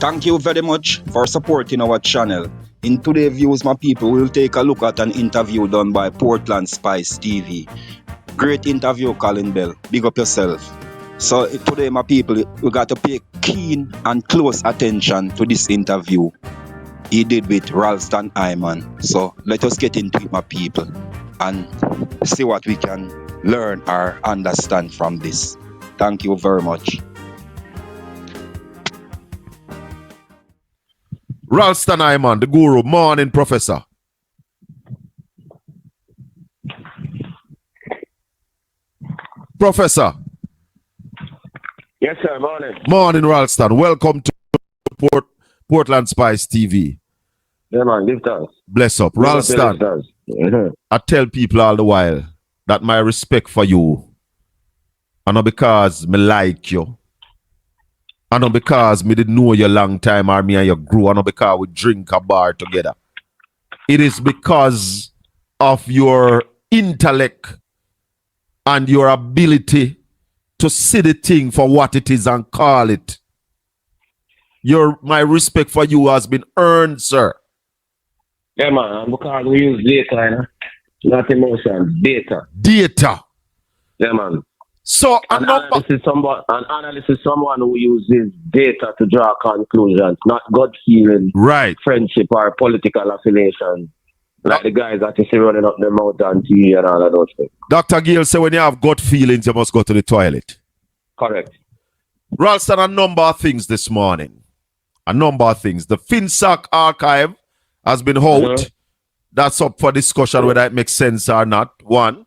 Thank you very much for supporting our channel. In today's views, my people, we'll take a look at an interview done by Portland Spice TV. Great interview, Colin Bell. Big up yourself. So today, my people, we got to pay keen and close attention to this interview he did with Ralston Hyman. So let us get into it, my people, and see what we can learn or understand from this. Thank you very much. Ralston Hyman, the guru. Morning, Professor. Professor. Yes, sir. Morning. Morning, Ralston. Welcome to Portland Spice TV. Yeah, man. Give thanks. Bless up. Ralston, I tell people all the while that my respect for you, and not because me like you, and not because me didn't know you a long time or me and you grew, and not because we drink a bar together. It is because of your intellect and your ability to see the thing for what it is and call it. My respect for you has been earned, sir. Yeah, man. Because we use data, not emotion. Data. Data. Yeah, man. So an analyst is someone who uses data to draw conclusions, not gut feeling, right, friendship or political affiliation. Like the guys that you see running up their mouth on TV and all of those things. Dr. Gill said when you have gut feelings, you must go to the toilet. Correct. Ralston, a number of things this morning. A number of things. The FINSAC archive has been out. That's up for discussion whether it makes sense or not. One.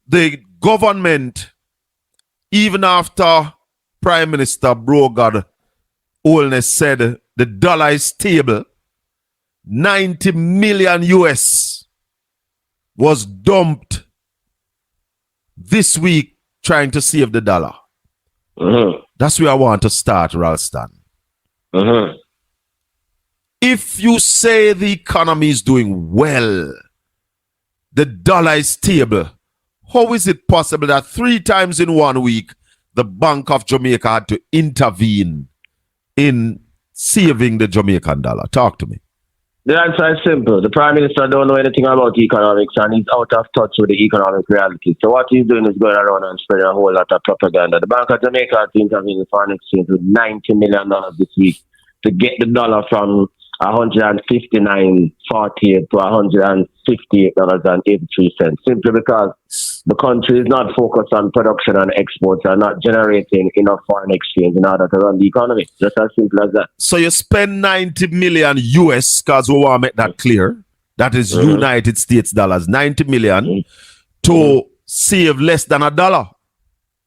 The government, even after Prime Minister Brogard Holness said the dollar is stable, 90 million US was dumped this week trying to save the dollar. That's where I want to start, Ralston. If you say the economy is doing well, the dollar is stable, how is it possible that 3 times in 1 week, the Bank of Jamaica had to intervene in saving the Jamaican dollar? Talk to me. The answer is simple. The Prime Minister don't know anything about economics and he's out of touch with the economic reality. So what he's doing is going around and spreading a whole lot of propaganda. The Bank of Jamaica had to intervene in foreign exchange with $90 million this week to get the dollar from $159.48 to $158.83. Simply because the country is not focused on production and exports and not generating enough foreign exchange in order to run the economy. Just as simple as that. So you spend 90 million US, because we want to make that clear. That is United States dollars, 90 million to save less than $1.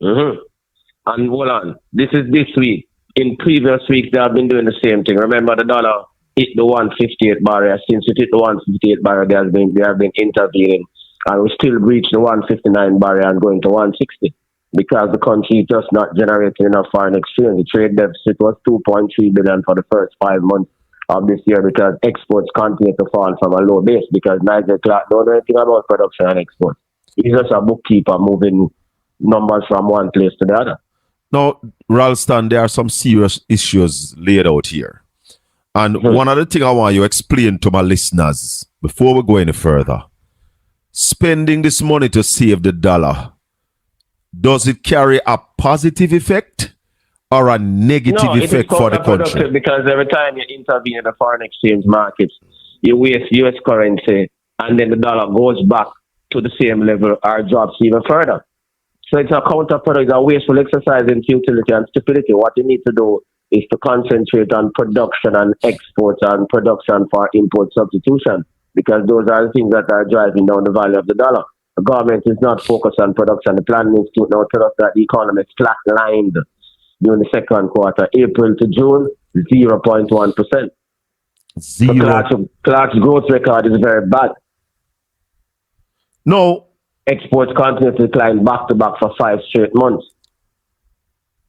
And hold on, this is this week. In previous weeks, they have been doing the same thing. Remember, the dollar hit the 158 barrier. Since it hit the 158 barrier, they have been intervening. And we still reach the 159 barrier and going to 160 because the country is just not generating enough foreign exchange. The trade deficit was 2.3 billion for the first 5 months of this year because exports continue to fall from a low base because Nigel Clark don't know anything about production and exports. He's just a bookkeeper moving numbers from one place to the other. Now, Ralston, there are some serious issues laid out here. And one other thing I want you to explain to my listeners before we go any further. Spending this money to save the dollar, does it carry a positive effect or a negative effect for the country? Because every time you intervene in the foreign exchange markets, you waste US currency and then the dollar goes back to the same level or drops even further. So it's a counterproductive, it's a wasteful exercise in futility and stupidity. What you need to do is to concentrate on production and exports and production for import substitution, because those are the things that are driving down the value of the dollar. The government is not focused on production. The Planning Institute now tells us that the economy is flatlined during the second quarter, April to June, 0.1%. So Clark's growth record is very bad. No. Exports continue to decline back to back for 5 straight months.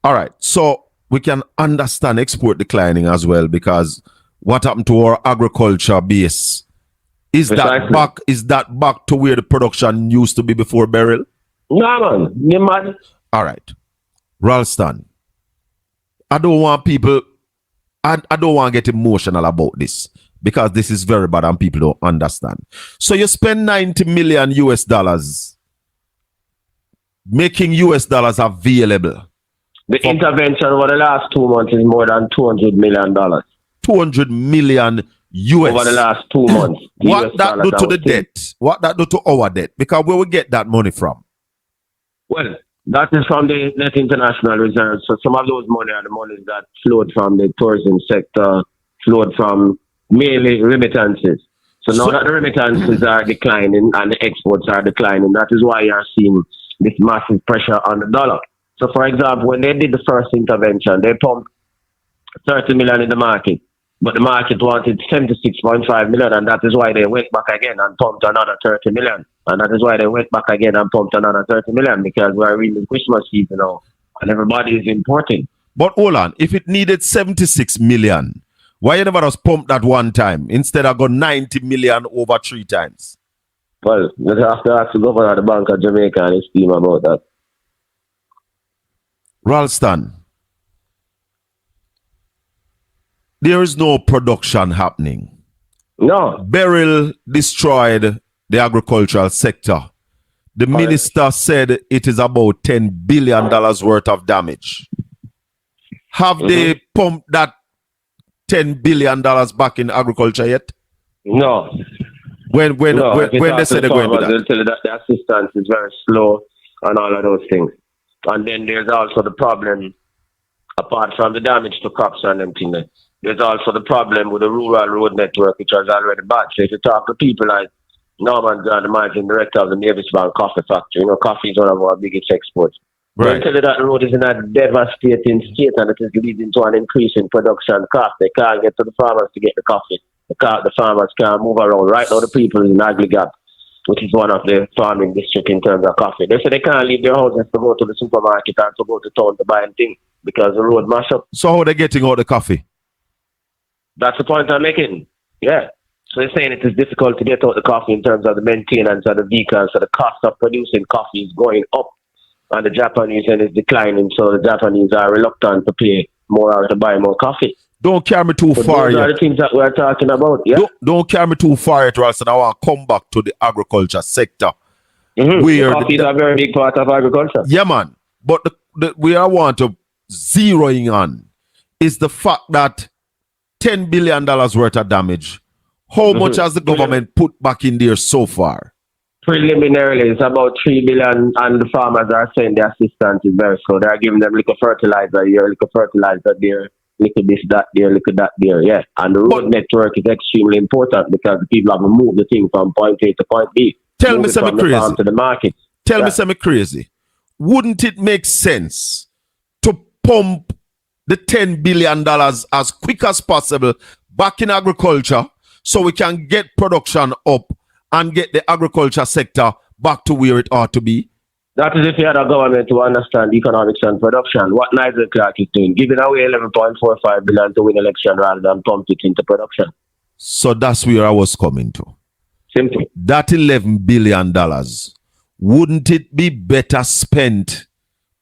All right. So we can understand export declining as well, because what happened to our agriculture base? Is that back to where the production used to be before Beryl? No, man. You mad? All right. Ralston, I don't want people I don't want to get emotional about this because this is very bad and people don't understand. So you spend 90 million US dollars making US dollars available. The intervention over the last 2 months is more than $200 million. 200 million US. Over the last 2 months. What that do to the debt? What that do to our debt? Because where we get that money from? Well, that is from the net international reserves. So some of those money are the monies that flowed from the tourism sector, flowed from mainly remittances. So now that the remittances are declining and the exports are declining, that is why you are seeing this massive pressure on the dollar. So for example, when they did the first intervention, they pumped 30 million in the market, but the market wanted 76.5 million, and that is why they went back again and pumped another 30 million. And that is why they went back again and pumped another 30 million, because we are in the Christmas season now and everybody is importing. But hold on, if it needed 76 million, why you never just pump that one time instead of go 90 million over 3 times? Well, you have to ask the governor of the Bank of Jamaica and his team about that. Ralston, there is no production happening. No. Beryl destroyed the agricultural sector. The minister said it is about $10 billion worth of damage. Have they pumped that $10 billion back in agriculture yet? No. When they say they're going to do that? They'll tell you that the assistance is very slow and all of those things. And then there's also the problem, apart from the damage to crops and everything, there's also the problem with the rural road network, which was already bad. So if you talk to people like Norman John, the managing director of the Davies coffee factory, you know, coffee is one of our biggest exports. Right. They tell you that the road is in a devastating state and it is leading to an increase in production cost. They can't get to the farmers to get the coffee. The farmers can't move around. Right now, the people in Nigel, which is one of the farming districts in terms of coffee, they say they can't leave their houses to go to the supermarket and to go to town to buy things because the road mash up. So how are they getting out the coffee? That's the point I'm making. Yeah. So they're saying it is difficult to get out the coffee in terms of the maintenance of the vehicles. So the cost of producing coffee is going up and the Japanese end is declining. So the Japanese are reluctant to pay more or to buy more coffee. Don't carry me too far those yet. are the things that we're talking about. Yeah. Don't carry me too far yet, Ralston. I want to come back to the agriculture sector. Where coffee is a very big part of agriculture. Yeah, man. But where I want to zeroing on is the fact that $10 billion worth of damage. How much has the government put back in there so far? Preliminarily, it's about $3 billion, and the farmers are saying the assistance is very slow. They are giving them little fertilizer here, little fertilizer there, little this, that there, little that there, yeah. And the road network is extremely important because the people have to move the thing from point A to point B. Tell me something crazy. Farm to the market. Tell me something crazy. Wouldn't it make sense to pump the $10 billion as quick as possible back in agriculture so we can get production up and get the agriculture sector back to where it ought to be? That is if you had a government to understand economics and production. What Nigel Clark is doing, giving away $11.45 billion to win election rather than pump it into production. So that's where I was coming to. Simple. That $11 billion, wouldn't it be better spent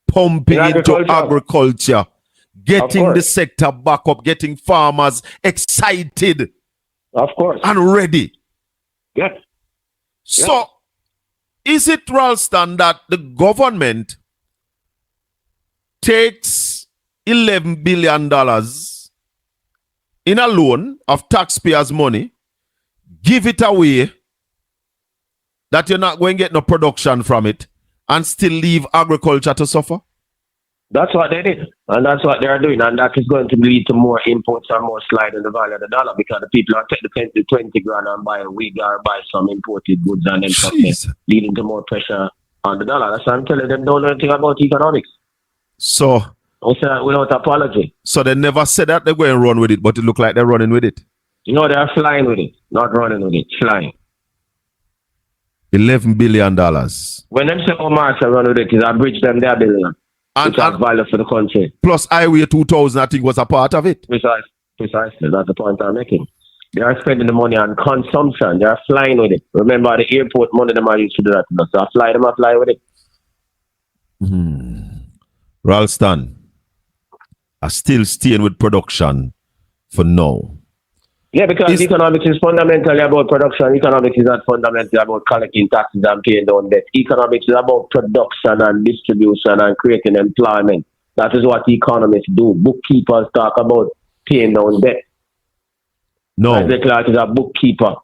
pumping into agriculture, getting the sector back up, getting farmers excited? Of course. And ready. Yes. So, is it, Ralston, that the government takes $11 billion in a loan of taxpayers' money, give it away, that you're not going to get no production from it, and still leave agriculture to suffer? That's what they did, and that's what they are doing, and that is going to lead to more imports and more slide in the value of the dollar because the people are taking the 20 grand and buy a wig or buy some imported goods and then leading to more pressure on the dollar. That's why I'm telling them don't know anything about economics. So, without apology. So they never said that they're going to run with it, but it look like they're running with it. You know, they're flying with it, not running with it, flying. $11 billion. When them say Omar shall run with it, is I bridge them their billion. And value for the country. Plus Highway 2000, I think, was a part of it. Precisely. That's the point I'm making. They are spending the money on consumption. They are flying with it. Remember, the airport money them are used to do that. So I fly with it. Ralston, I still staying with production. for now. Yeah, because economics is fundamentally about production. Economics is not fundamentally about collecting taxes and paying down debt. Economics is about production and distribution and creating employment. That is what economists do. Bookkeepers talk about paying down debt. No. Isaac Clarke is a bookkeeper.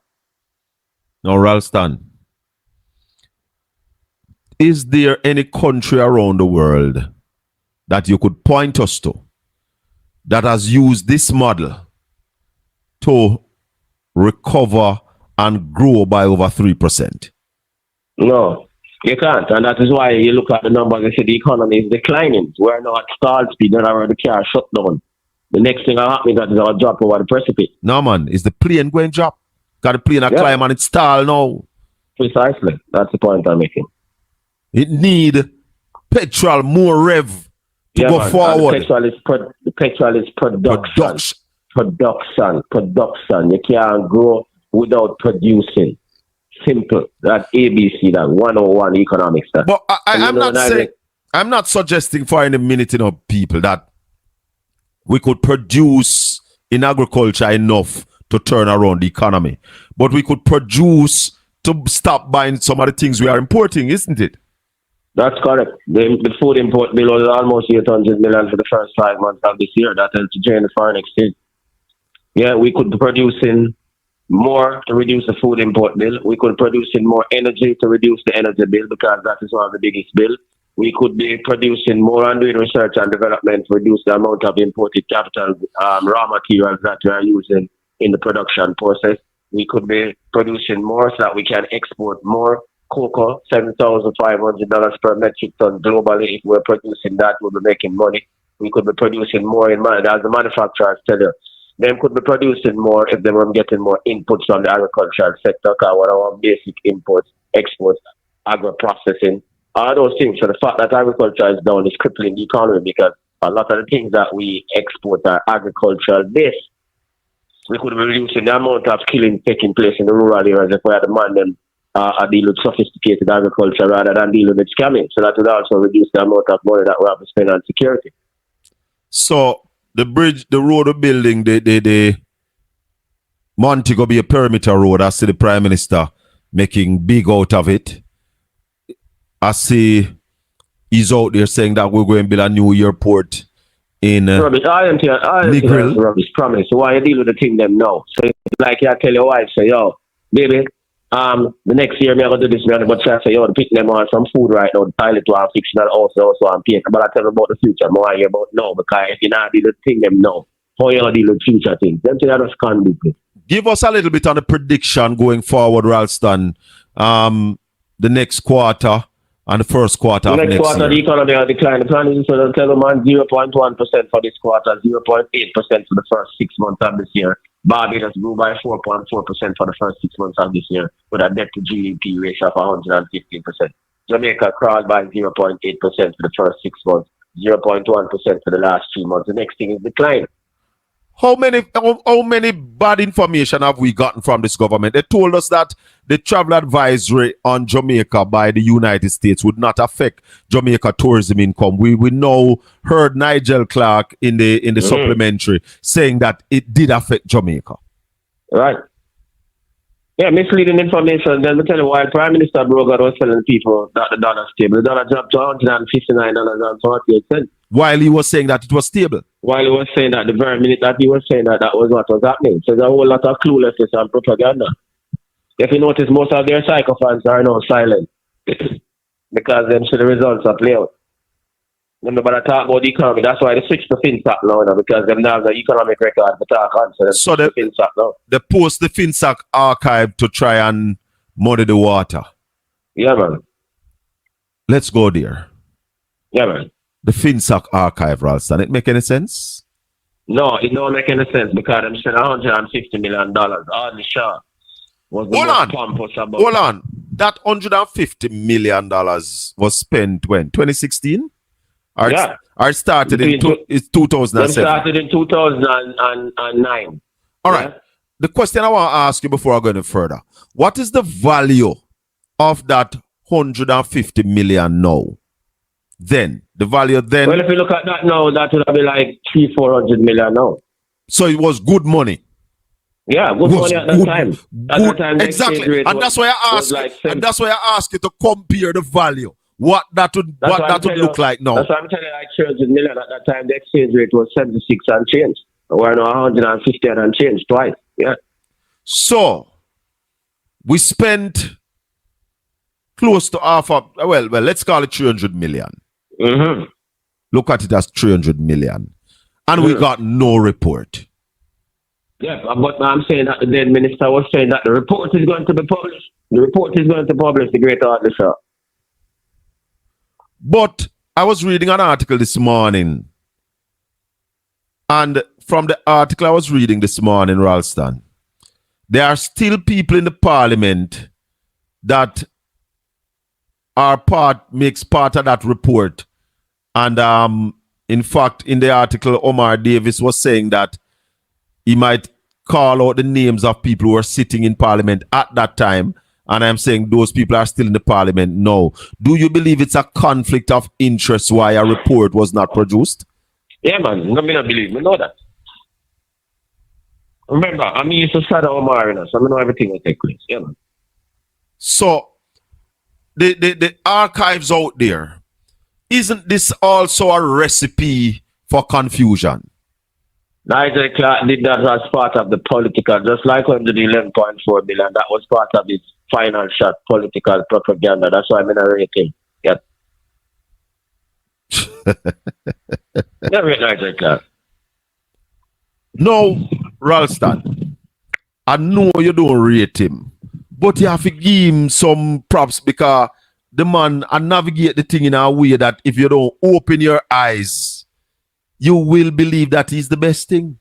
No, Ralston. Is there any country around the world that you could point us to that has used this model to recover and grow by over 3%? No, you can't. And that is why you look at the numbers, they say the economy is declining. We're now at stall speed, not already the car shut down. The next thing that happens is our drop over the precipice. No, man. Is the plane going to drop? Got the plane climb and it's stall now. Precisely. That's the point I'm making. It need petrol, more rev to go forward. The petrol is production. Production. You can't grow without producing. Simple. That's ABC, that 101 economics. That. But I'm not suggesting for any minute, people, that we could produce in agriculture enough to turn around the economy. But we could produce to stop buying some of the things we are importing, isn't it? That's correct. The food import bill was almost 800 million for the first 5 months of this year. That helped to drain the foreign exchange. Yeah, we could be producing more to reduce the food import bill. We could produce in more energy to reduce the energy bill, because that is one of the biggest bills. We could be producing more and doing research and development to reduce the amount of imported capital, raw materials that we are using in the production process. We could be producing more so that we can export more cocoa, $7,500 per metric ton globally. If we're producing that, we'll be making money. We could be producing more in money, as the manufacturers tell you. They could be producing more if they were getting more inputs from the agricultural sector, because one of our basic imports, exports, agro-processing, all those things. So the fact that agriculture is down is crippling the economy, because a lot of the things that we export are agricultural based. We could be reducing the amount of killing taking place in the rural areas if we had demand them deal with sophisticated agriculture rather than dealing with scamming. So that would also reduce the amount of money that we have to spend on security. So the bridge, the road we're building, the Montego Bay perimeter road, I see the Prime Minister making big out of it. I see he's out there saying that we're going to build a new airport in rubbish. I am rubbish, promise. So why you deal with the thing them now? So it's like you tell your wife, say, yo, baby, the next year, I'm going to do this, but I say, yo, pick them on some food right now, the pilot to our fictional also I'm paying. But I tell them about the future, more I hear about now, because if you not deal with the thing them now, how you deal with future things? Them things are just conducive. Give us a little bit on the prediction going forward, Ralston. The next quarter and the first quarter of next year. The next quarter, the economy will decline. The plan is to tell them 0.1% for this quarter, 0.8% for the first 6 months of this year. Barbados grew by 4.4% for the first 6 months of this year, with a debt to GDP ratio of 115%. Jamaica crawled by 0.8% for the first 6 months, 0.1% for the last 3 months. The next thing is decline. How many bad information have we gotten from this government? They told us that the travel advisory on Jamaica by the United States would not affect Jamaica tourism income. We now heard Nigel Clarke in the supplementary saying that it did affect Jamaica. Right. Yeah, misleading information. Then we tell you why Prime Minister Brogan was telling people that the dollar stable. The dollar dropped to $159.48. While he was saying that it was stable. While he was saying that, the very minute that he was saying that, that was what was happening. So there's a whole lot of cluelessness and propaganda. If you notice, most of their sycophants are now silent because them see the results are play out. Nobody talk about the economy. That's why they switch to FINSAC now, because them now have the economic record to talk on. So the FINSAC now. They post the FINSAC archive to try and muddy the water. Yeah, man. Let's go there. Yeah, man. The FINSAC archive, Ralston. It make any sense? No, it don't make any sense, because I'm saying $150 million. All the shot was the most pompous about. Hold on. That $150 million was spent when? 2016? Or started in 2007? It started in 2009. All right. The question I want to ask you before I go any further. What is the value of that $150 million now? Then, the value then... Well, if you look at that now, that would be like $300-400 million now. So it was good money. Yeah, good money at that time. At that time, the exactly. exchange rate And that's why I ask. like and that's why I ask you to compare the value. What that would look like now. That's why I'm telling you, like 300 million at that time. The exchange rate was 76 and change. We're now 150 and change twice. Yeah. So we spent close to half of, well, let's call it 300 million. Mm-hmm. Look at it as 300 million. And we got no report. Yeah, but I'm saying that the dead minister was saying that the report is going to be published. The report is going to publish the great Artist. But I was reading an article this morning. And from the article I was reading this morning, Ralston, there are still people in the parliament that makes part of that report. And in fact, in the article, Omar Davies was saying that he might call out the names of people who were sitting in parliament at that time. And I'm saying those people are still in the parliament now. Do you believe it's a conflict of interest why a report was not produced? Yeah, man. I mean, I believe. I know that. Remember, I mean, used to shadow Omar, so I know everything will take place. Yeah, man. So, the archives out there, isn't this also a recipe for confusion? Nigel Clark did that as part of the political, just like when the 11.4 billion, that was part of his final shot political propaganda. That's why I'm in a rating. Yeah. Yeah, rate Nigel Clark. No, Ralston, I know you don't rate him, but you have to give him some props because the man navigate the thing in a way that if you don't open your eyes, you will believe that he's the best thing.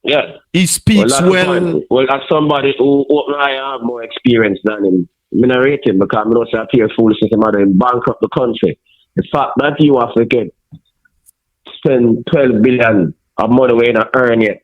Yeah. He speaks well. Well, as somebody who I have more experience than him, I'm not rate him because I'm not saying appear foolishness about him bankrupt the country. The fact that you have to spend 12 billion of money when you earn it,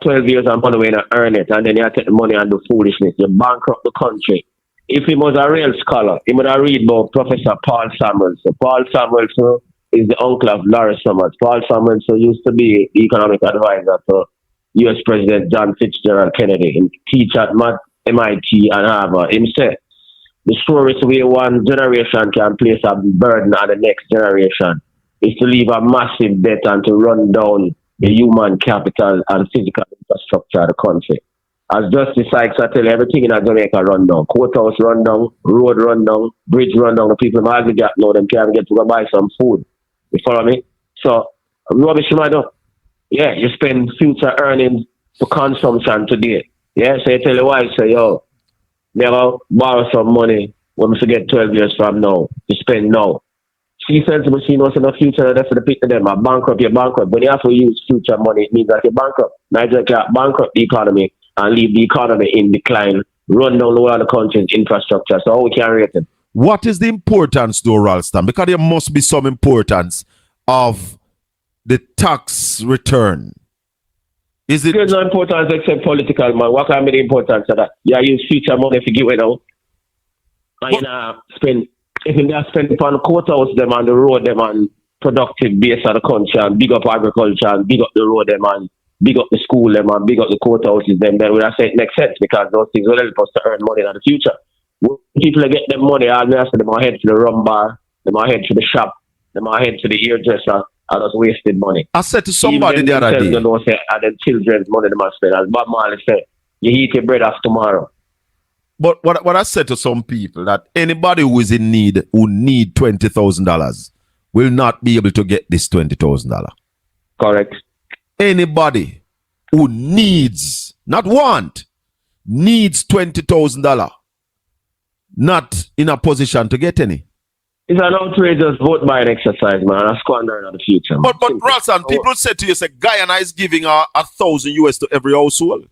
12 years of money when you earn it, and then you take the money and do foolishness, you bankrupt the country. If he was a real scholar, he would have read about Professor Paul Samuelson. Paul Samuelson is the uncle of Larry Summers. Paul Samuelson used to be the economic advisor to U.S. President John Fitzgerald Kennedy. He teach at MIT and Harvard. He said, the surest way one generation can place a burden on the next generation is to leave a massive debt and to run down the human capital and physical infrastructure of the country. As Justice Sykes, I tell you, everything in Jamaica run down. Courthouse run down, road run down, bridge run down. The people in Margaret now, them can't get to go buy some food. You follow me? So, rubbish you might do. Yeah, you spend future earnings for consumption today. Yeah, so you tell your wife, say, yo, never borrow some money when we forget 12 years from now. You spend now. She sensible, she knows in the future that's for the people them. Bankrupt, you're bankrupt. When you have to use future money, it means that you're bankrupt. Nigel can't bankrupt the economy and leave the economy in decline, run down the world of the country's infrastructure. So how we can rate it? What is the importance, though, Ralston? Because there must be some importance of the tax return. Is it? There's no importance except political, man. What can be the importance of that? You use future money to give it out. And you spend, if you spend upon the courthouse them and the road them and productive base of the country and big up agriculture and big up the road them and big up the school them and big up the courthouses them, then we have say it makes sense because those things will help us to earn money in the future. When people get them money, all they have to them are head to the rum bar, them are head to the shop, them are head to the hairdresser, and just wasted money. I said to somebody the other day, they don't say, and then children's money they must spend. As Bob Marley said, you eat your bread off tomorrow. But what I said to some people, that anybody who is in need, who need $20,000, will not be able to get this $20,000. Correct. Anybody who needs, not want, needs $20,000, not in a position to get any. It's an outrageous vote buying exercise, man. A squander in the future. Man. But Ralston, people said to you, say Guyana is giving $1,000 to every household.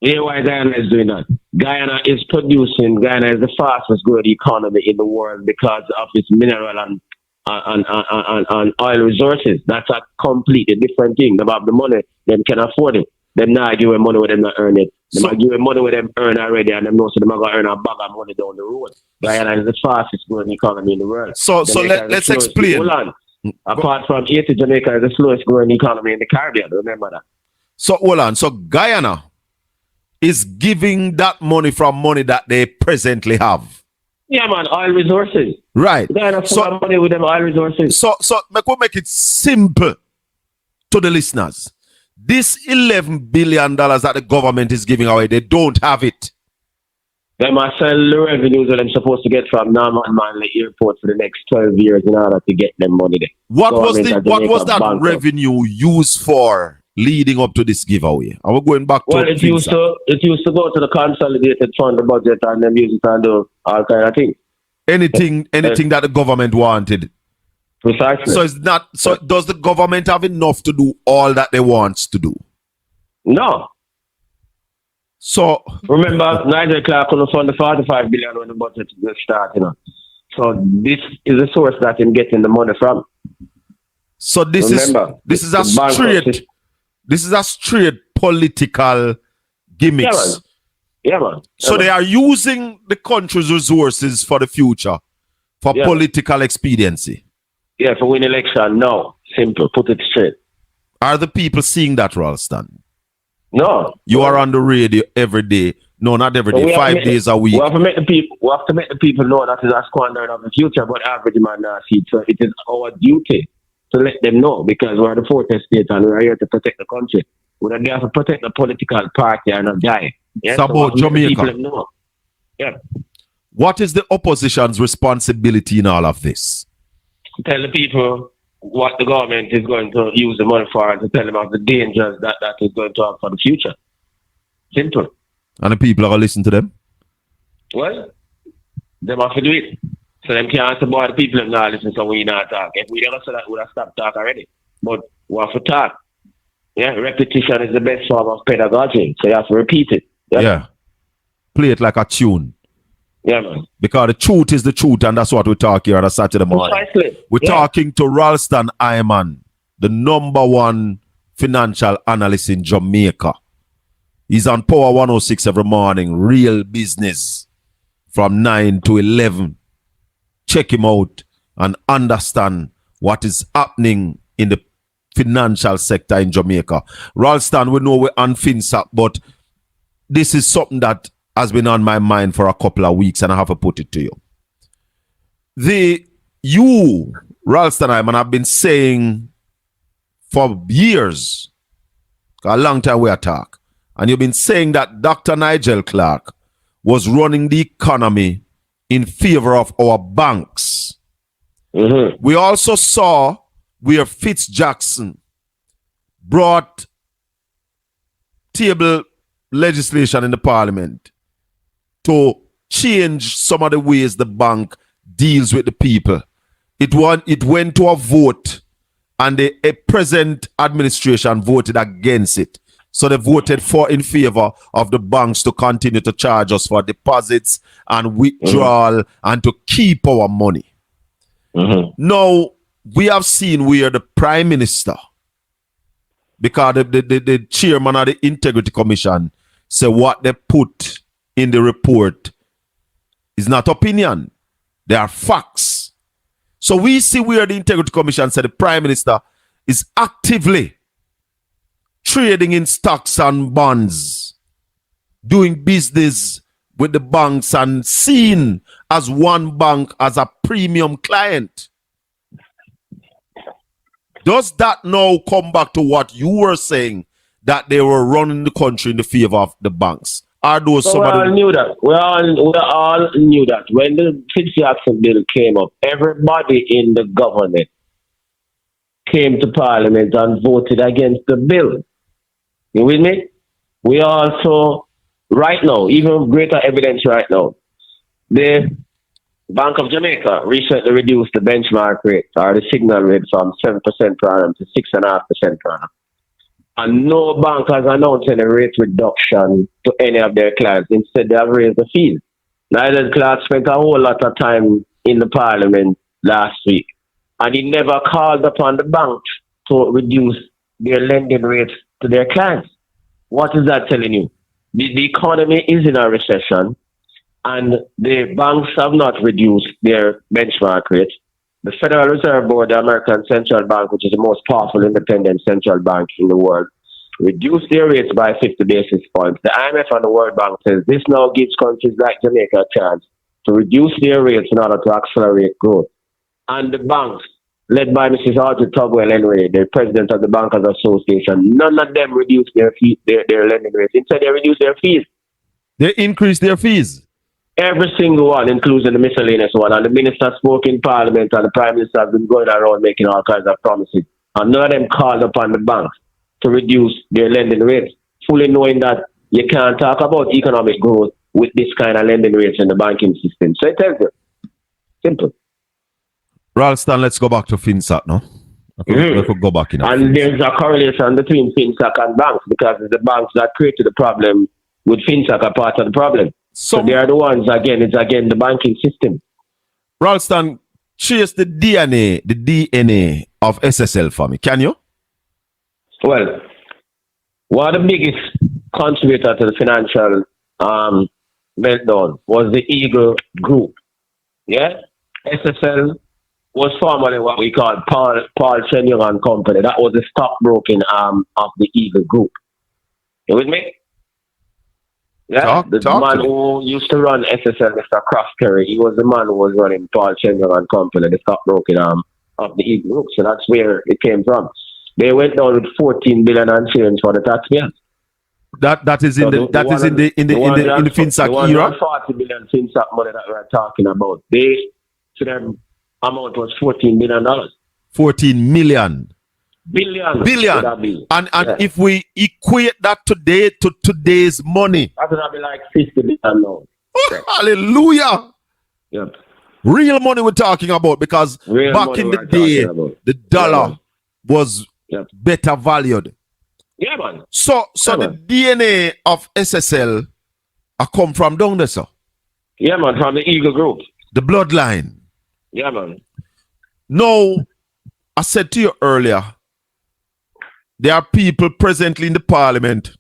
Yeah, why Guyana is doing that? Guyana is producing. Guyana is the fastest growing economy in the world because of its mineral and oil resources. That's a completely different thing. They have the money, them can afford it. Them not give money with them not earn it. Them not give money with them earn already, and them know so them are gonna earn a bag of money down the road. Guyana is the fastest growing economy in the world. So let's explain. Hold on. Apart from Haiti, Jamaica is the slowest growing economy in the Caribbean. Remember that. So hold on. So Guyana is giving that money from money that they presently have. Yeah, man, oil resources. Right. Guyana full of money with them oil resources. So we'll make it simple to the listeners. This $11 billion that the government is giving away, they don't have it. They must sell the revenues that they're supposed to get from Norman Manley Airport for the next 12 years in order to get them money there. What was that revenue used for leading up to this giveaway? Are we going back to it used to go to the consolidated fund, the budget, and them use it and do all kind of things. Anything that the government wanted. Precisely. So it's not. So does the government have enough to do all that they want to do? No. So remember, Nigel Clark couldn't fund the 45 billion when the budget was starting. So this is the source that him getting the money from. So this is a straight political gimmicks. Yeah, man. So they are using the country's resources for the future, for political expediency. Yeah, for win election. No, simple. Put it straight. Are the people seeing that, Ralston? No. You are on the radio every day. No, not every day. 5 days a week. We have to make the people know that is a squandering of the future, but average man not see it. So it is our duty to let them know, because we're the fourth state and we're here to protect the country. We're there to protect the political party and not die. Yeah? It's about Jamaica. Yeah. What is the opposition's responsibility in all of this? Tell the people what the government is going to use the money for, and to tell them of the dangers that is going to have for the future. Simple. And the people are going to listen to them? Well, they have to do it. So them can't say, boy, the people have not listen, so we not talk. If we never said that, we would have stopped talk already. But we have to talk. Yeah, repetition is the best form of pedagogy. So you have to repeat it. Yeah. Play it like a tune. Yeah, man. Because the truth is the truth, and that's what we talk here on a Saturday morning. Precisely. We're talking to Ralston Hyman, the #1 financial analyst in Jamaica. He's on Power 106 every morning, real business, from 9 to 11. Check him out and understand what is happening in the financial sector in Jamaica. Ralston, we know we're on FINSAC, but this is something that has been on my mind for a couple of weeks, and I have to put it to you. You, Ralston Hyman, have been saying for years, a long time we are talk, and you've been saying that Dr. Nigel Clark was running the economy in favor of our banks. Mm-hmm. We also saw where Fitz Jackson brought table legislation in the parliament to change some of the ways the bank deals with the people. It went to a vote, and the present administration voted against it. So they voted in favor of the banks to continue to charge us for deposits and withdrawal and to keep our money. Mm-hmm. Now, we have seen where the Prime Minister, because the chairman of the Integrity Commission, said what they put in the report is not opinion. They are facts. So we see where the Integrity Commission said the Prime Minister is actively trading in stocks and bonds, doing business with the banks and seen as one bank as a premium client. Does that now come back to what you were saying, that they were running the country in the favor of the banks? Are those we all knew that. We all knew that. When the Fitz Jackson bill came up, everybody in the government came to Parliament and voted against the bill. You with me? We also, right now, even greater evidence right now, the Bank of Jamaica recently reduced the benchmark rate, or the signal rate, from 7% per annum to 6.5% per annum. And no bank has announced any rate reduction to any of their clients. Instead, they have raised the fees. Nigel Clark spent a whole lot of time in the Parliament last week, and he never called upon the banks to reduce their lending rates to their clients. What is that telling you? The economy is in a recession, and the banks have not reduced their benchmark rates. The Federal Reserve Board, the American Central Bank, which is the most powerful independent central bank in the world, reduce their rates by 50 basis points. The IMF and the World Bank says this now gives countries like Jamaica a chance to reduce their rates in order to accelerate growth. And the banks, led by Mrs. Audrey Tugwell anyway, the president of the Bankers Association, none of them reduced their lending rates. Instead, they reduced their fees. They increased their fees. Every single one, including the miscellaneous one. And the minister spoke in Parliament, and the Prime Minister has been going around making all kinds of promises. And none of them called upon the banks to reduce their lending rates, fully knowing that you can't talk about economic growth with this kind of lending rates in the banking system. So it tells you. Simple. Ralston, let's go back to FINSAC now. We could go back in. And there's a correlation between FINSAC and banks, because it's the banks that created the problem with FINSAC are part of the problem. So they are the ones, it's again the banking system. Ralston, trace the DNA of SSL for me. Can you? Well, one of the biggest contributors to the financial meltdown was the Eagle Group. Yeah? SSL was formerly what we call Paul Chenyong and Company. That was the stockbroking arm of the Eagle Group. You with me? Yeah, the man who used to run SSL, Mr. Cross Perry, he was the man who was running Paul Chenyong and Company, the stockbroking arm of the Eagle Group. So that's where it came from. They went down with 14 billion and change for the taxpayers. That is in the FINSAC era. 40 billion FINSAC money that we're talking about. To them amount was $14 billion. 14 million. Billion. And if we equate that today to today's money, that's gonna be like 50 billion now. Hallelujah. Yep. Real money we're talking about, because back in the day, the dollar was better valued. Yeah, man. So the DNA of SSL come from down there, sir. Yeah, man, from the Eagle Group. The bloodline. Yeah, man. No, I said to you earlier, there are people presently in the parliament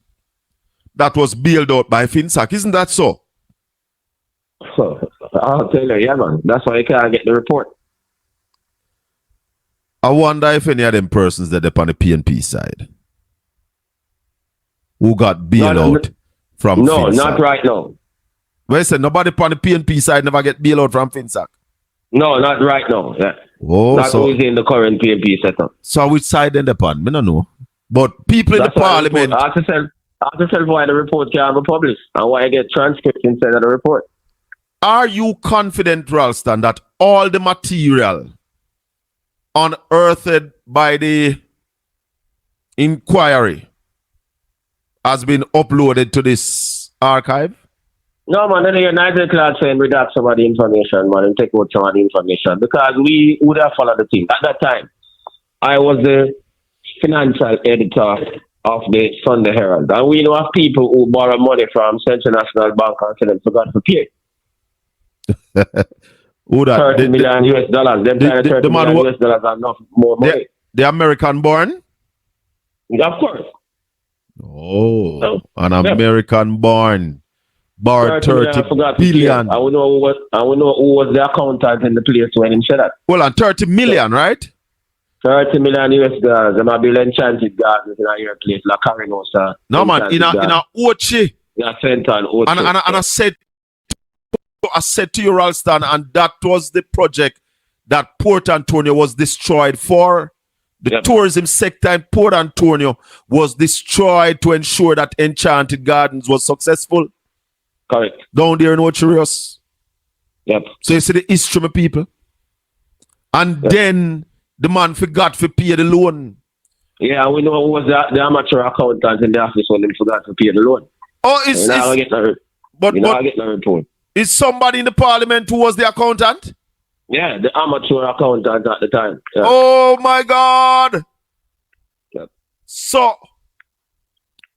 that was bailed out by FINSAC. Isn't that so? I'll tell you, yeah, man. That's why you can't get the report. I wonder if any of them persons that are on the PNP side who got bailed out from FINSAC. No, not right now. Well, I said nobody on the PNP side never get bailed out from FINSAC. No, not right now. Yeah. Oh, not who's in the current PNP setup. So which side then upon? I don't know. But people in the parliament. Ask yourself why the report can't be published and why I get transcripts instead of the report. Are you confident, Ralston, that all the material unearthed by the inquiry has been uploaded to this archive? No, man, then you're Nigel Clark saying redact some of the information, man, and take out some of the information, because we would have followed the thing. At that time, I was the financial editor of the Sunday Herald, and we know of people who borrow money from Central National Bank and say them forgot to pay. Who that? $30 million US dollars. Them kind of $30 million US dollars are enough more money. The American born? Of course. Oh, an American born. Borrowed 30 billion. I will know who was the accountant in the place when he said that. Well, and 30 million, right? 30 million US dollars. There might be enchanted gardens in your place, like Carinosa. No, man, in a Ochi. In a center and Ochi. And I said to you, Ralston, and that was the project that Port Antonio was destroyed for. The tourism sector in Port Antonio was destroyed to ensure that Enchanted Gardens was successful. Correct. Down there in Ocherios. Yep. So you see the history, my people. And then the man forgot to pay the loan. Yeah, we know who was the amateur accountant in the office when he forgot to pay the loan. Oh, it's I get the report. Is somebody in the parliament who was the accountant? Yeah, the amateur accountant at the time. Yeah. Oh my God. Yep. So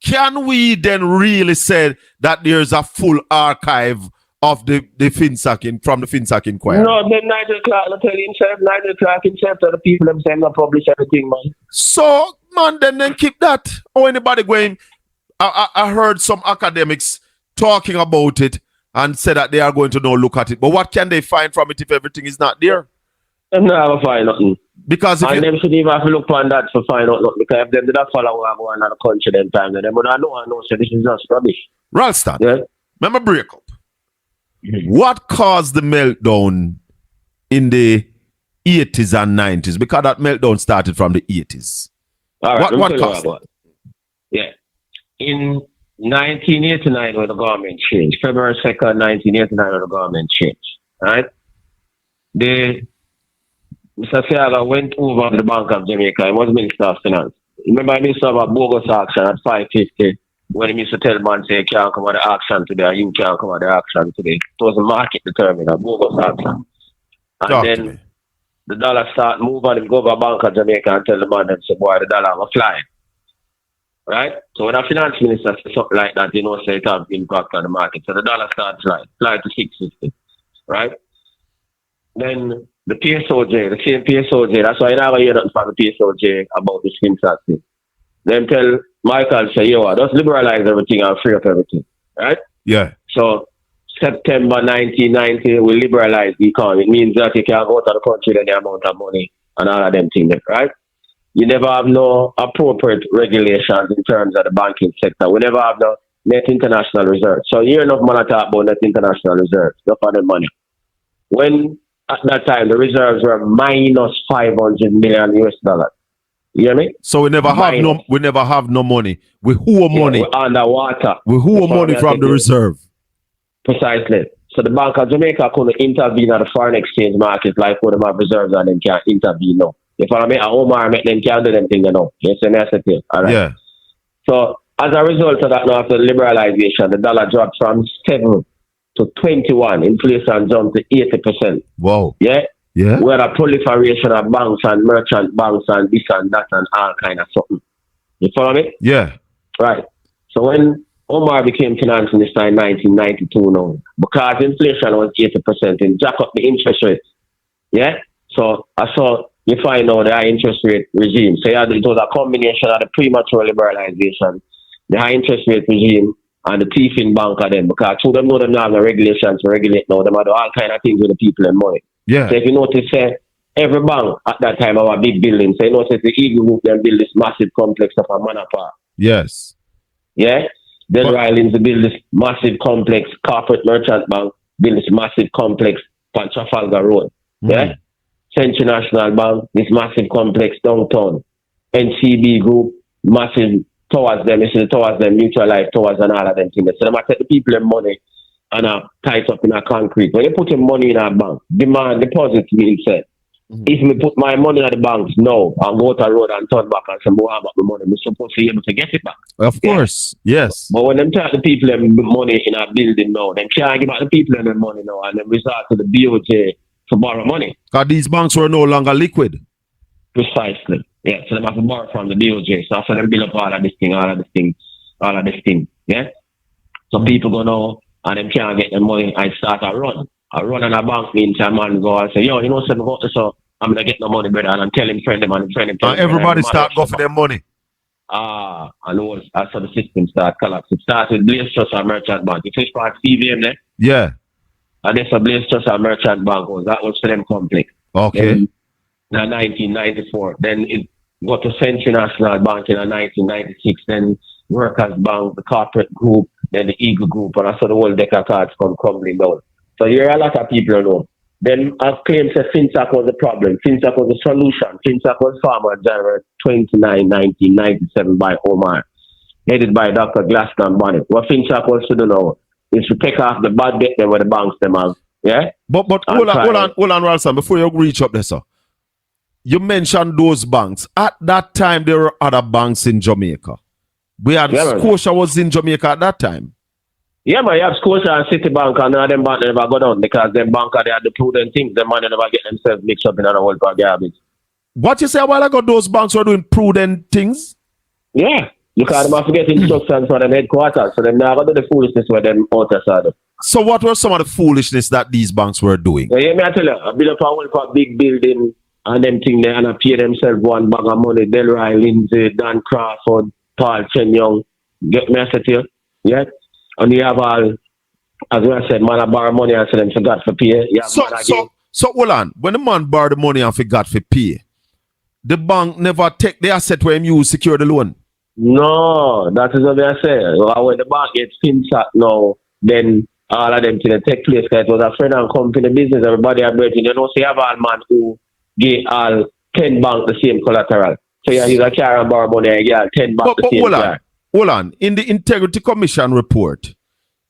can we then really say that there's a full archive of the FINSAC from the FINSAC inquiry? No, then Nigel Clark will tell himself, Nigel Clark himself to the people themselves not publish everything, man. So, man, then keep that. Or anybody going, I heard some academics talking about it and said that they are going to now look at it. But what can they find from it if everything is not there? They never find nothing. Because if and you, them should even have to look on that to find out nothing. Because if them did not follow what go on in the country them time, then them would not know so this is just rubbish. Ralston, Yeah. remember break up. What caused the meltdown in the 80s and 90s? Because that meltdown started from the 80s. All right, What caused it? Yeah. In 1989 when the government changed, February 2nd, 1989 when the government changed, right? Mr. Fiaga went over to the Bank of Jamaica. He was Minister of Finance. Remember, he used to have a bogus auction at 550 when he used to tell man, say, you can't come at the auction today, you can't come at the auction today. It was a market determined, a bogus auction. And then the dollar start move on and go over Bank of Jamaica and tell the man, and say, boy, the dollar will fly. Right? So when a finance minister says something like that, you know, say it has impact on the market. So the dollar starts fly to 650. Right? Then the PSOJ, the same PSOJ, that's why I never hear nothing from the PSOJ about this FINSAC thing. Then tell Michael, say, yo, just liberalize everything and free up everything. Right? Yeah. So September 1990, we liberalize the economy. It means that you can go to the country with the amount of money and all of them things, right? You never have no appropriate regulations in terms of the banking sector. We never have no net international reserve. So you hear enough money talk about net international reserves, enough of the money. When at that time the reserves were minus 500 million US dollars. You hear me? So we never have no money. We owe money. We're underwater. We owe money from the reserve. Precisely. So the Bank of Jamaica couldn't intervene at the foreign exchange market like what them have reserves and them can't intervene now. If I make a Omar, make them can't do them thing, you know. Yes, and that's it. All right. Yeah. So as a result of that, now after liberalization, the dollar dropped from 7 to 21. Inflation jumped to 80%. Wow. Yeah. Yeah. We had a proliferation of banks and merchant banks and this and that and all kind of something. You follow me? Yeah. Right. So when Omar became finance minister in 1992 now, because inflation was 80%, and jack up the interest rates. Yeah? So I saw you find out the high interest rate regime. So it was a combination of the premature liberalization, the high interest rate regime, and the thief in bank of them, because two of them know them have the regulations to regulate now. Them do all kind of things with the people and money. Yeah. So if you notice, every bank at that time have a big building. So you notice the Eagle Group them build this massive complex of a Manor Park. Yes. Yeah? Then Rylands build this massive complex, Corporate Merchant Bank build this massive complex on Trafalgar Road. Yeah? Central National Bank, this massive complex downtown. NCB Group, massive towards them, Mutual Life towards and all of them things. So they might take the people and money and tied up in a concrete. When you put your money in a bank, demand deposit means said. If me put my money at the banks now and go to the road and turn back and say, more about the money, I'm supposed to be able to get it back. Of course. Yes. But when them take the people and money in a building now, them can't give back the people and their money now, and then resort to the BOJ to borrow money. Because these banks were no longer liquid. Precisely. Yeah, so they have to borrow from the BOJ. So after them build up all of this thing. Yeah? So people go now and them can't get their money and start a run. I run on a bank means a man go and say, yo, you know, so I'm going to get no money, brother. And I'm telling friend them and friend him. And everybody start go for their money. And that's how the system start collapse. It starts with Blaze Trust and Merchant Bank. You fish part CVM there? Yeah. And that's a Blaze Trust and Merchant Bank was. That was for them complex. Okay. In 1994. Then it got to Central National Bank in 1996. Then Workers Bank, the Corporate Group, then the Eagle Group. And I saw the whole deck of cards come crumbling down. So you hear a lot of people know. Then I've claimed that FINSAC was the problem. FINSAC was the solution. FINSAC was formed on January 29, 1997 by Omar, headed by Dr. Glaston Bonnet. What FINSAC was to do now is to take off the bad debt where the banks them have. Yeah? But hold on, Ralston, before you reach up there, sir. You mentioned those banks. At that time, there were other banks in Jamaica. We had Scotia was in Jamaica at that time. Yeah, man, you have Scotia and Citibank, and them banks never go down because them banks they had the prudent things. Them man never get themselves mixed up in other world for garbage. What you say a while ago, those banks were doing prudent things? Yeah, because them have to get instructions from them headquarters, so them never do the foolishness where them outside. So what were some of the foolishness that these banks were doing? Yeah, me I tell you, I build up a whole big building and them thing there and I pay themselves one bag of money. Delroy, Lindsay, Dan Crawford, Paul Chen Young. Get me I say to you? Yeah? And you have all, as I said, man, I borrow money and say them forgot for pay. So hold on. When the man borrow the money and forgot for pay, the bank never take the asset where him use secure the loan. No, that is what I say. When the bank gets FINSAC now, then all of them things take place. Because it was a friend and company business, everybody are breaking. You know, so you have all man who give all 10 banks the same collateral. So you use a car and borrow money, you get 10 banks the same car. Hold on. In the Integrity Commission report,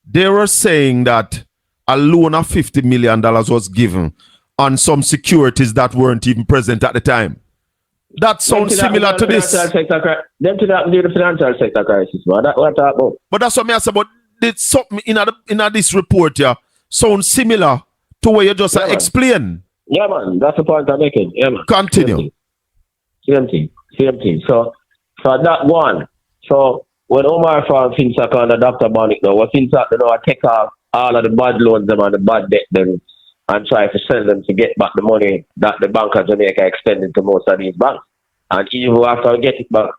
they were saying that a loan of $50 million was given on some securities that weren't even present at the time. That sounds similar to this. Them to that do the financial sector crisis, man. That what I about. But that's what I say. But it's something in this report here sounds similar to what you just explained. Yeah, man. That's the point I'm making. Yeah, man. Continue. Same thing. So that one. So when Omar found FINSAC on the Dr. Bonnick now, what FINSAC, I take off all of the bad loans them and the bad debt them and try to sell them to get back the money that the Bank of Jamaica extended to most of these banks. And even after we get it back,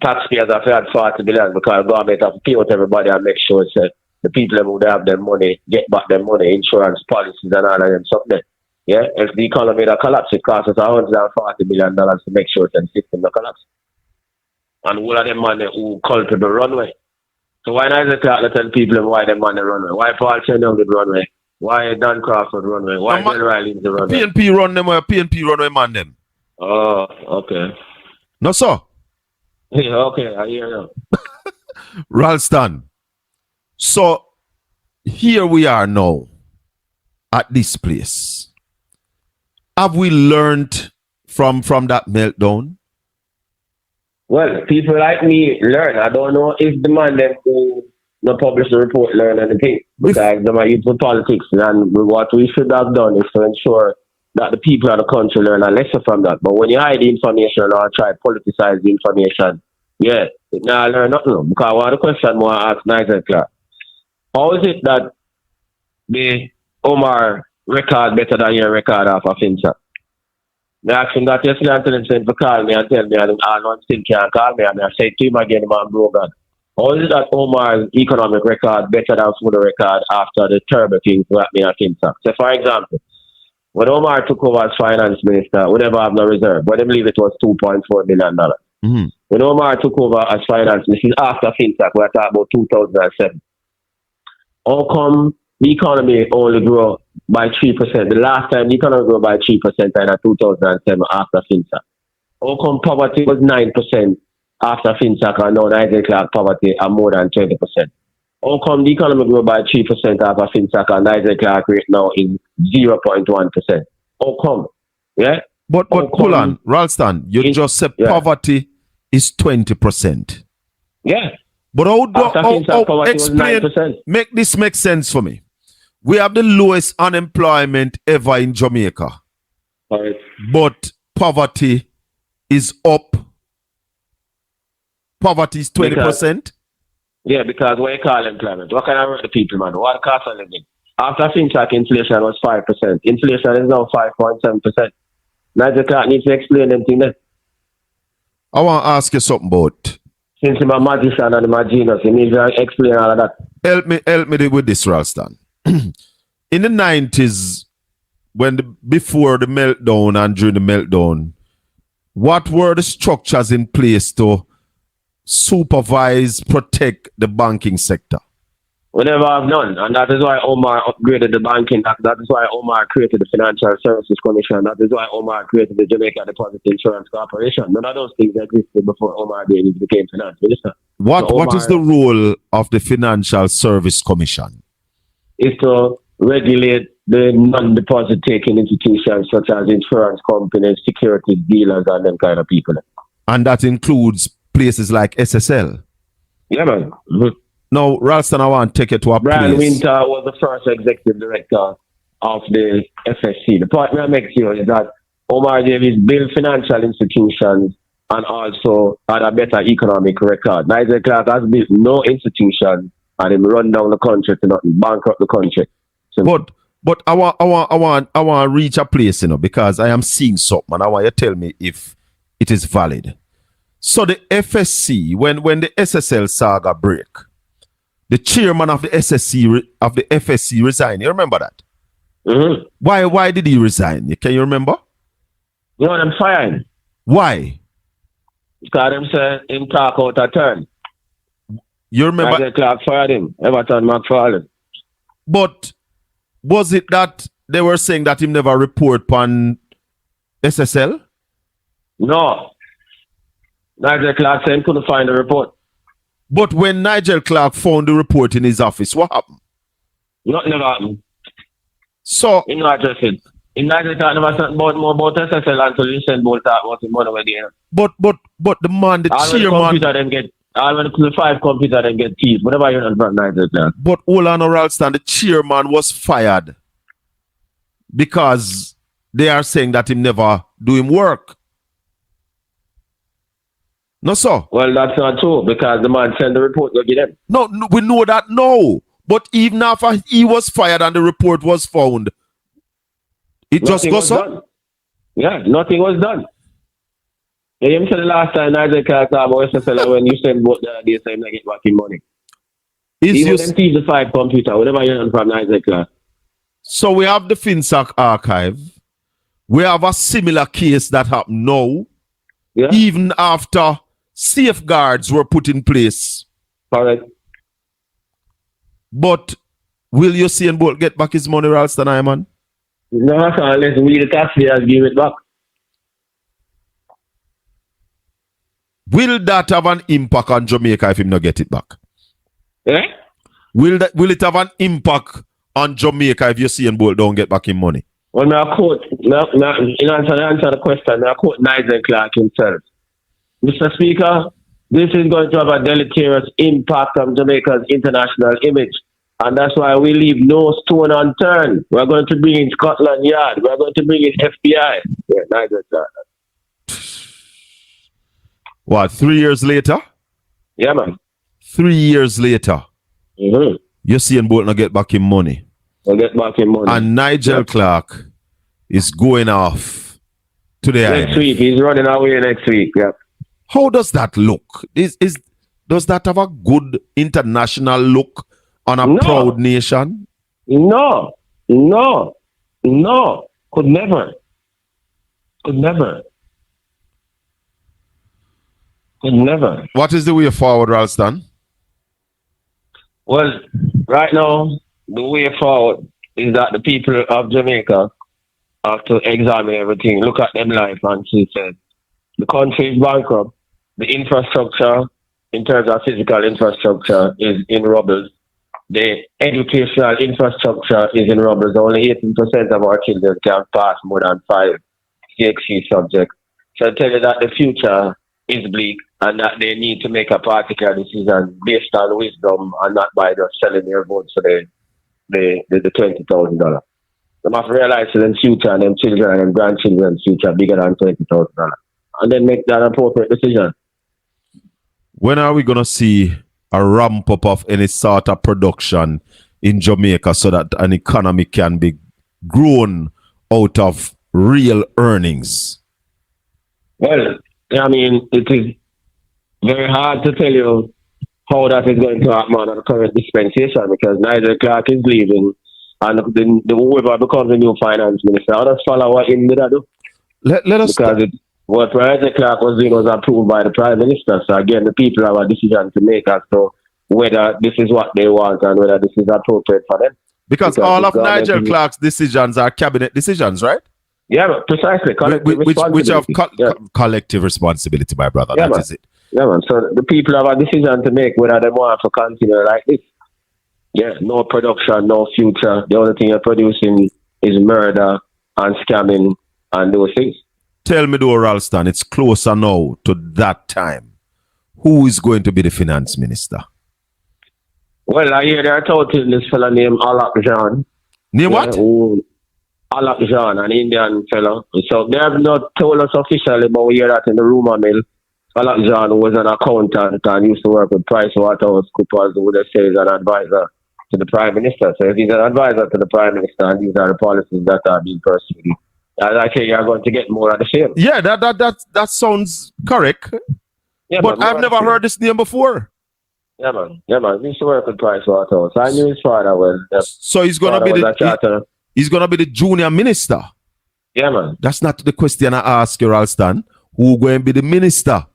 taxpayers have had 40 billion because the government have to pay out everybody and make sure that the people who have their money get back their money, insurance policies and all of them something. Yeah, if the economy that collapse, it costs us $140 million to make sure that the system that collapse. And all of them money who cultivate the runway. So why not tell people why them money runway? Why Paul Cheney did runway? Why Dan Crawford runway? Why Bill Riley the runway? PNP run them or PNP runway man them? Oh, okay. No, sir. Yeah, okay, I hear you. Ralston. So here we are now at this place. Have we learned from that meltdown? Well, people like me learn. I don't know if the man them who not publish the report learn anything because they might use the politics. And what we should have done is to ensure that the people of the country learn a lesson from that. But when you hide the information or try to politicize the information, it now learn nothing. Because one of the questions more I ask Nigel Clark, how is it that the Omar record better than your record off of FINSAC? I asked him that yesterday and telling him to call me and tell me and I don't still can't call me and I say to him again, man, bro, God. How is it that Omar's economic record better than food record after the terrible things that me at FINSAC? So for example, when Omar took over as finance minister, we never have no reserve. But I believe it was $2.4 billion. Mm-hmm. When Omar took over as finance minister, after FINSAC, we're talking about 2007. How come the economy only grew by 3%? The last time the economy grew by 3% in 2007 after FINSAC. How come poverty was 9% after FINSAC and now Nigel Clark poverty are more than 20%? How come the economy grew by 3% after FINSAC and Nigel Clark rate now is 0.1%? How come? Yeah? But hold on, Ralston, you just said poverty is 20%. Yeah. But how explain, make this make sense for me. We have the lowest unemployment ever in Jamaica. All right. But poverty is up. Poverty is 20%. Because what you call employment? What kind of work the people, man? What cost of living? After FINSAC, inflation was 5%. Inflation is now 5.7%. Nigel Clark needs to explain them things. I want to ask you something about. Since I'm a magician and I'm a genius, he needs to explain all of that. Help me with this, Ralston. In the 90s, before the meltdown and during the meltdown, what were the structures in place to supervise, protect the banking sector? We never have none, and that is why Omar upgraded the banking act. That is why Omar created the Financial Services Commission. That is why Omar created the Jamaica Deposit Insurance Corporation. None of those things existed before Omar Davies became finance minister. What is the role of the Financial Service Commission? Is to regulate the non-deposit taking institutions such as insurance companies, security dealers, and them kind of people. And that includes places like SSL? Yeah, man. Mm-hmm. Now, Ralston, I want to take you to a Brian place. Winter was the first executive director of the FSC. The point I make here is that Omar Davies built financial institutions and also had a better economic record. Nigel Clark has built no institution and him run down the country to nothing, bankrupt the country. So, but I want to reach a place, because I am seeing something and I want you to tell me if it is valid. So the FSC, when the SSL saga break, the chairman of the FSC resigned. You remember that? Mm-hmm. Why did he resign? Can you remember? I'm firing. Why? Because them say him talk out a turn. You remember? Nigel Clark fired him. Everton McFarlane. But was it that they were saying that him never report on SSL? No. Nigel Clark said he couldn't find the report. But when Nigel Clark found the report in his office, what happened? Nothing never happened. So, He not address it. In Nigel Clark never said more about SSL until he sent both talk about the money where they are. but the man, the All when the chairman. computer them get, all when the 5 computer them get teeth. Whatever you know about Nigel Clark. But Olano Ralston, the chairman, was fired because they are saying that him never do him work. No, sir. Well, that's not true because the man sent the report to get them. No, we know that now. But even after he was fired and the report was found, it Nothing just goes was up. done. Yeah, nothing was done. Yeah, you said the last time Nigel Clark talked about SSL when you send both the day saying they get back in money. Even them thief the 5 computer, whatever you know from Nigel Clark. So we have the FINSAC archive. We have a similar case that happened now, Yeah, even after safeguards were put in place. correct. But will Usain Bolt get back his money, Ralston Hyman? No, unless we the taxpayers give it back. Will that have an impact on Jamaica if him not get it back? Eh? Will it have an impact on Jamaica if Usain Bolt don't get back his money? Well, now quote, in answer the question, now quote Nigel Clark himself. Mr. Speaker, this is going to have a deleterious impact on Jamaica's international image. And that's why we leave no stone unturned. We're going to bring in Scotland Yard. We're going to bring in FBI. Yeah, Nigel Clark. What, 3 years later? Yeah, man. 3 years later, Usain Bolt not get back his money. We'll get back in money. And Nigel Clark is going off to the Next IMF. week. He's running away next week. Yeah. How does that look? Does that have a good international look on a No. proud nation? No. Could never. What is the way forward, Ralston? Well, right now, the way forward is that the people of Jamaica have to examine everything, look at them life and see said the country is bankrupt. The infrastructure, in terms of physical infrastructure, is in rubble. The educational infrastructure is in rubble. Only 18% of our children can pass more than 5 CXC subjects. So I tell you that the future is bleak and that they need to make a particular decision based on wisdom and not by just selling their votes for the $20,000. They must realize that them future and them children and them grandchildren's future bigger than $20,000. And then make that appropriate decision. When are we going to see a ramp up of any sort of production in Jamaica so that an economy can be grown out of real earnings? Well, I mean, it is very hard to tell you how that is going to happen on the current dispensation because Nigel Clark is leaving and the whoever becomes the new finance minister, I'll just follow what him did do. Let us because what Nigel Clark was doing was approved by the Prime Minister. So again, the people have a decision to make as to whether this is what they want and whether this is appropriate for them. Because all of Nigel Clark's decisions are cabinet decisions, right? Yeah, but precisely. Which have collective responsibility, my brother. Yeah, that is it. Yeah, man. So the people have a decision to make whether they want to continue like this. Yeah, no production, no future. The only thing you're producing is murder and scamming and those things. Tell me though, Ralston, it's closer now to that time. Who is going to be the finance minister? Well, I hear they're touting this fella named Alak Jean. Name what? Alak Jean, an Indian fellow. So they have not told us officially, but we hear that in the rumor mill. Alak Jean was an accountant and used to work with PricewaterhouseCoopers, who they say is an advisor to the Prime Minister. So if he's an advisor to the Prime Minister and these are the policies that are being pursued, as I say, you're going to get more of the same. Yeah, that sounds correct. Yeah, but I've never heard this name before. Yeah, man. He used to work with Pricewaterhouse. I knew his father was. So he's gonna be the junior minister. Yeah, man. That's not the question I ask you, Ralston. who going to be the minister?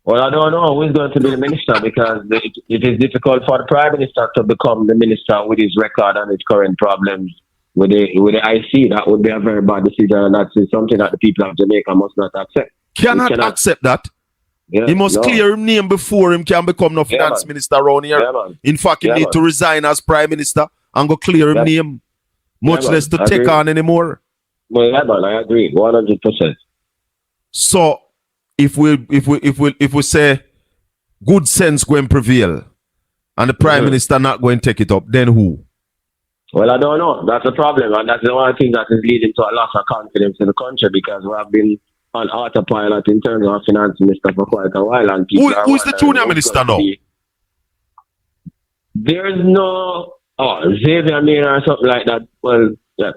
Well, I don't know who is going to be the minister because it is difficult for the prime minister to become the minister with his record and his current problems with the IC. That would be a very bad decision, and that's something that the people of Jamaica must not accept. Cannot accept that. Yeah, he must clear his name before him can become no finance minister around here. In fact, he need to resign as prime minister and go clear his name. Much less to take on anymore. Well, yeah, man, I agree, 100%. So if we say good sense going to prevail and the prime minister not going to take it up, then who? Well, I don't know. That's the problem, and that's the one thing that is leading to a loss of confidence in the country because we have been on autopilot in terms of finance minister for quite a while, and people who is the junior minister now? There is no Xavier Main or something like that. Well, yeah.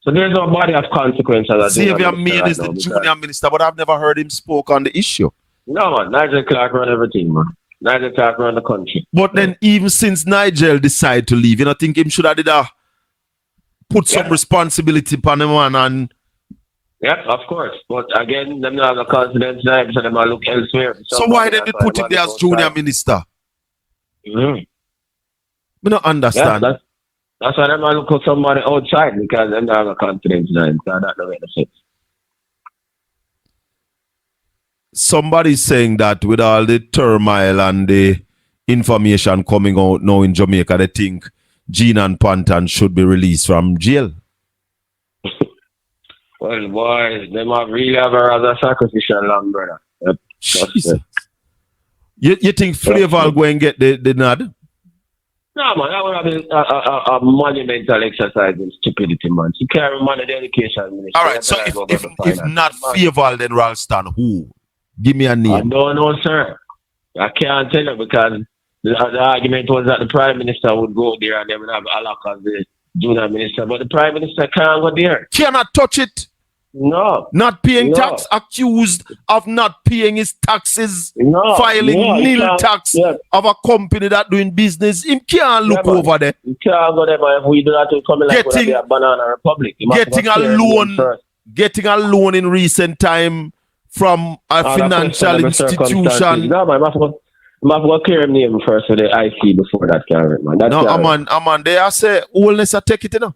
So there's no body of consequences. Xavier Main is the junior minister, but I've never heard him spoke on the issue. No, man. Nigel Clark run everything, man. Nigel Clark run the country. But then even since Nigel decided to leave, you know, think him should have put some responsibility upon him and yeah, of course. But again, them not have the confidence now, so them look elsewhere. So why did they put him there as junior minister? I don't understand. Yeah, that's why them look for somebody outside because them not have the confidence now. So that don't make no sense. Somebody's saying that with all the turmoil and the information coming out now in Jamaica, they think Gene and Panton should be released from jail. Well, boys, they might really have a rather sacrificial lamb, brother. Jesus. You think Flavor will go and get the nod? No, man, that would have been a monumental exercise in stupidity, man. You can't manage the education ministry. All right, so if not Flavor, then Ralston, who? Give me a name. I don't know, sir. I can't tell you because the argument was that the Prime Minister would go there and they would have Alak as the junior minister, but the Prime Minister can't go there. Cannot touch it. No. Not paying tax, accused of not paying his taxes, filing nil tax of a company that doing business. He can't look over there. He can't go there, man. If we do that, we'll come like be a banana republic. Getting a loan in recent time from a financial institution. No, man, I have to clear him name first for the IC before that can man. That's man, they are say oldness are taking it, you know.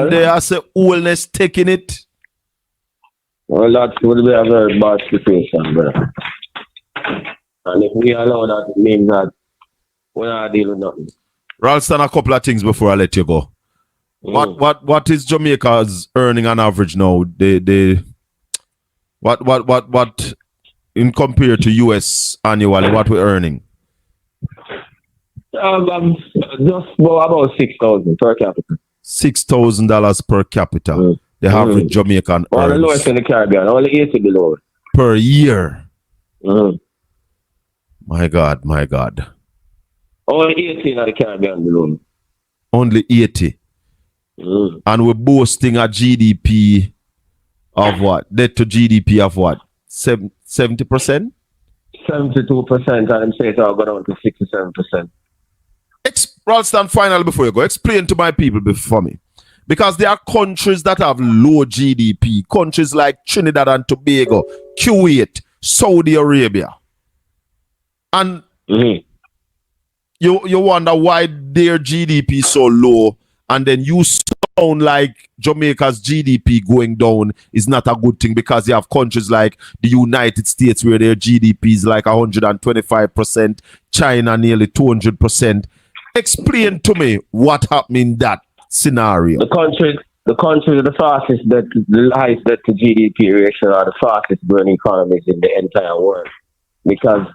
They are say oldness taking it. Well, that would be a very bad situation, brother. And if we allow that, it means that we're not dealing with nothing. Ralston, a couple of things before I let you go. What is Jamaica's earning on average now? What in compared to US annually, what we're earning? Just about 6,000 per capita. $6,000 per capita. The average Jamaican earns. The lowest in the Caribbean, only 80 below. Per year. My God. Only 80 in the Caribbean below. Only 80. And we're boasting a GDP of what? Debt to GDP of what? 70%? 72%, and I'm saying it's all go down to 67%. Ralston, finally, before you go, explain to my people before me. Because there are countries that have low GDP, countries like Trinidad and Tobago, Kuwait, Saudi Arabia. And you wonder why their GDP is so low, and then you sound like Jamaica's GDP going down is not a good thing because you have countries like the United States where their GDP is like 125%, China nearly 200%. Explain to me what happened in that scenario. The countries with the fastest debt, the highest debt to GDP ratio are the fastest growing economies in the entire world. Because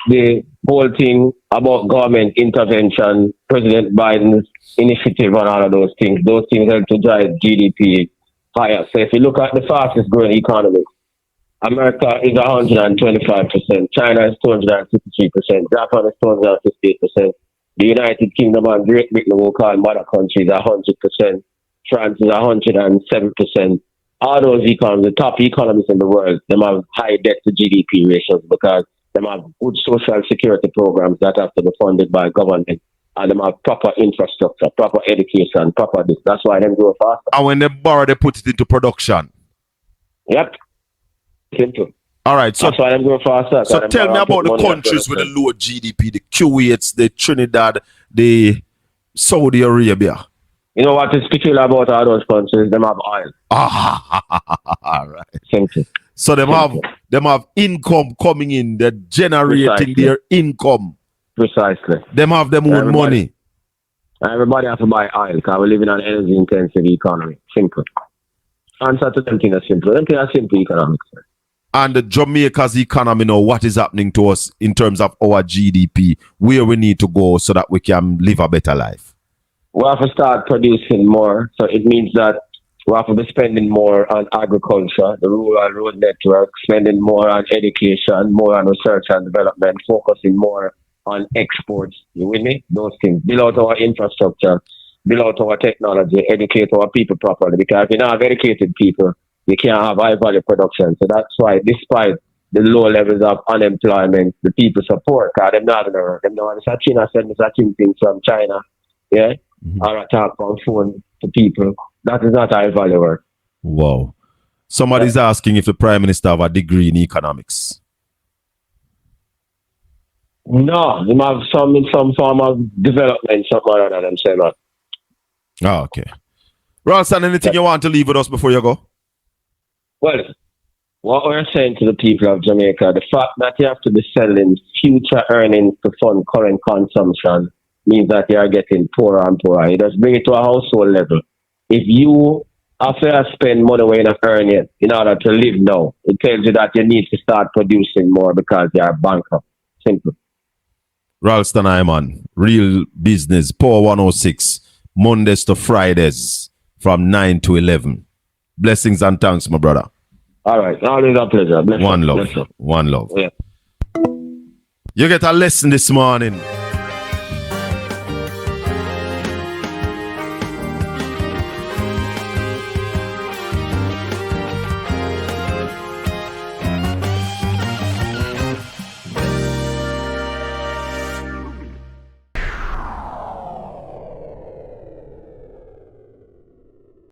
the whole thing about government intervention, President Biden's initiative and all of those things help to drive GDP higher. So if you look at the fastest growing economies, America is 125%, China is 263%, Japan is 258%, the United Kingdom and Great Britain, we'll call mother countries, 100%, France is 107%. All those economies, the top economies in the world, they have high debt to GDP ratios because they have good social security programs that have to be funded by government, and they have proper infrastructure, proper education, proper this. That's why they grow faster. And when they borrow, they put it into production. Yep. Simple. All right, so That's why I'm going faster. so tell me about the countries with the low GDP, the Kuwaits, the Trinidad, the Saudi Arabia. You know what is peculiar about all those countries? Them have oil. All right. Simple. So them have income coming in. They're generating Precisely. their income. Precisely. Them have them own money. Everybody has to buy oil because we live in an energy-intensive economy. Simple. Answer to them things are simple. Them things are simple economics. And the Jamaica's economy now, what is happening to us in terms of our GDP, where we need to go so that we can live a better life? We have to start producing more. So it means that we have to be spending more on agriculture, the rural road network, spending more on education, more on research and development, focusing more on exports. You with me? Those things. Build out our infrastructure, build out our technology, educate our people properly. Because if you don't have educated people, you can't have high value production. So that's why, despite the low levels of unemployment, the people support, because they're not going to work. They're not China said Mr. things from China, yeah? Or a talk on phone to people. That is not high value work. Wow. Somebody's asking if the Prime Minister have a degree in economics. No, they have some in some form of development, something other than them saying that. Oh, okay. Ralston, anything you want to leave with us before you go? Well, what we're saying to the people of Jamaica, the fact that you have to be selling future earnings to fund current consumption means that you are getting poorer and poorer. You just bring it to a household level. If you have to spend money when you're earning in order to live now, it tells you that you need to start producing more because you are bankrupt. Simple. Ralston Hyman, Real Business, Power 106, Mondays to Fridays from 9 to 11. Blessings and thanks, my brother. All right. Always a pleasure. Bless One you. love. Bless you. One love. Yeah. You get a lesson this morning.